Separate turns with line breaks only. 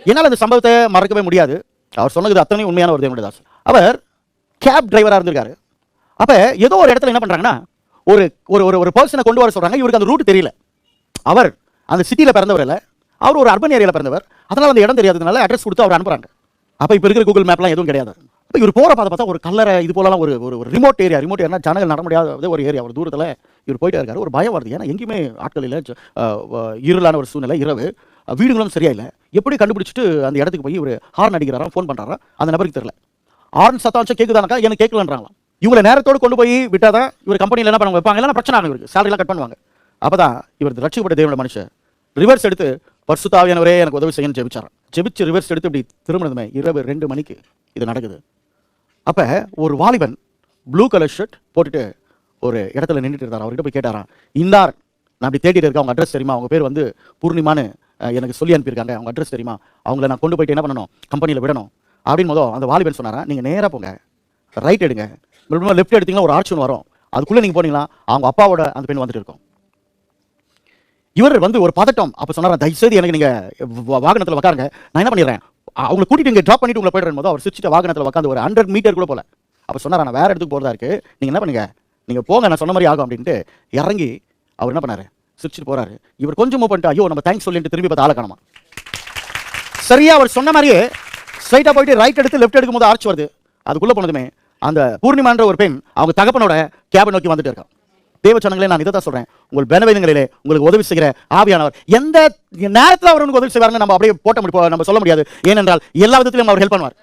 என்னால் அந்த சம்பவத்தை மறக்கவே முடியாது. அவர் சொன்னது அத்தனை உண்மையான ஒரு தேவனுடைய தாசன். அவர் கேப் டிரைவராக இருந்திருக்காரு. அப்போ ஏதோ ஒரு இடத்துல என்ன பண்ணுறாங்கன்னா, ஒரு ஒரு ஒரு பர்சனை கொண்டு வர சொல்கிறாங்க. இவருக்கு அந்த ரூட் தெரியல. அவர் அந்த சிட்டியில் பிறந்தவர் இல்லை, அவர் ஒரு அர்பன் ஏரியாவில் பிறந்தவர். அதனால் அந்த இடம் தெரியாததுனால அட்ரஸ் கொடுத்து அவர் அனுப்புகிறாங்க. அப்போ இப்போ இருக்கிற கூகுள் மேப்லாம் எதுவும் கிடையாது. இப்போ இவர் போகிற பார்த்தா ஒரு கல்லறை இது போலலாம் ஒரு ஒரு ரிமோட் ஏரியா ஜனங்கள் நட முடியாத ஒரு ஏரியா, ஒரு தூரத்தில் இவர் போயிட்டே இருக்காரு. ஒரு பயம் வருது, ஏன்னா எங்கேயுமே ஆட்கள் இல்லை, இருளான ஒரு சூழ்நிலை, இரவு, வீடுகளும் சரியா இல்லை. எப்படி கண்டுபிடிச்சிட்டு அந்த இடத்துக்கு போய் இவர் ஹார்ன் அடிக்கிறாராம், ஃபோன் பண்ணுறாரா, அந்த நபருக்கு தெரியல. ஹார்ன் சத்தம் கேட்குதானாக்கா, எனக்கு கேட்கலன்றாங்களாம். இவங்களை நேரத்தோடு கொண்டு போய் விட்டால் தான் இவர் கம்பெனியில் என்ன பண்ண வைப்பாங்க, இல்லைன்னா பிரச்சனை ஆகும், இவருக்கு சேலரிலாம் கட் பண்ணுவாங்க. அப்போ தான் இவர் ரட்சிக்கப்பட்ட தேவனுடைய மனுஷன் ரிவர்ஸ் எடுத்து பரிசுத்த ஆவியானவரே எனக்கு உதவி செய்யணும்னு ஜெபிச்சாராம். ஜெபிச்சு ரிவர்ஸ் எடுத்து இப்படி திரும்பினதுமே இரவு 2 மணிக்கு இது நடக்குது. அப்போ ஒரு வாலிபன் ப்ளூ கலர் ஷர்ட் போட்டுட்டு ஒரு இடத்துல நின்றுட்டு இருந்தார். அவர்கிட்ட போய் கேட்டாராம், இந்தார் நான் அப்படி தேடிட்டு இருக்கேன், அவங்க அட்ரஸ் தெரியுமா, அவங்க பேர் வந்து பூர்ணிமான்னு எனக்கு சொல்லி அனுப்பியிருக்காங்க, அவங்க அட்ரஸ் தெரியுமா, அவங்கள நான் கொண்டு போயிட்டு என்ன பண்ணணும், கம்பெனியில் விடணும் அப்படின்னு போதும் அந்த வாலிபன் சொன்னாரா, நீங்கள் நேராக போங்க, ரைட் எடுங்க, லெஃப்ட் எடுத்தீங்கன்னா ஒரு ஆர்ச் ஒன்று வரும், அதுக்குள்ளே நீங்கள் போனீங்களா அவங்க அப்பாவோட அந்த பெண் வந்துட்டு இருக்கும். இவர் வந்து ஒரு பதட்டம். அப்போ சொன்னார், தயவுசெய்து எனக்கு நீங்கள் வாகனத்தில் உட்காருங்க, நான் என்ன பண்ணிடுறேன், அவங்களை கூட்டிட்டு இங்கே ட்ராப் பண்ணிட்டு உங்களை போய்ட்டு போது அவர் சிரிச்சிட்ட வாகனத்தில் உட்காந்து ஒரு 100 மீட்டர் கூட போல. அப்போ சொன்னார், நான் வேற இடத்துக்கு போகிறதா இருக்கு, நீங்கள் என்ன பண்ணுங்க, நீங்கள் போங்க, நான் சொன்ன மாதிரி ஆகும் அப்படின்ட்டு இறங்கி அவர் என்ன பண்ணாரு, சிரிச்சிட்டு போறாரு. இவர் கொஞ்சம் மூவ் பண்ணிட்டு, ஐயோ நம்ம தேங்க்ஸ் சொல்லிட்டு திரும்பி பார்த்து ஆளை காணோமா. சரியா அவர் சொன்ன மாதிரியே ஸ்ட்ரைட்டாக போயிட்டு ரைட் எடுத்து லெஃப்ட் எடுக்கும் போது ஆர்ச் வருது. அதுக்குள்ளே போனதுமே அந்த பூர்ணிமான்ற ஒரு பெண் அவங்க தகப்பனோட கேபை நோக்கி வந்துட்டு இருக்கான். தேவச்சனங்களே, நான் இதை தான் சொல்றேன், உங்கள் பலவீனங்களிலே உங்களுக்கு உதவி செய்கிற ஆவியானவர் எந்த நேரத்தில் அவர் உதவி செய்வாருன்னு நம்ம அப்படியே நம்ம சொல்ல முடியாது. ஏனென்றால் எல்லா விதத்திலும் அவர் ஹெல்ப் பண்ணுவார்.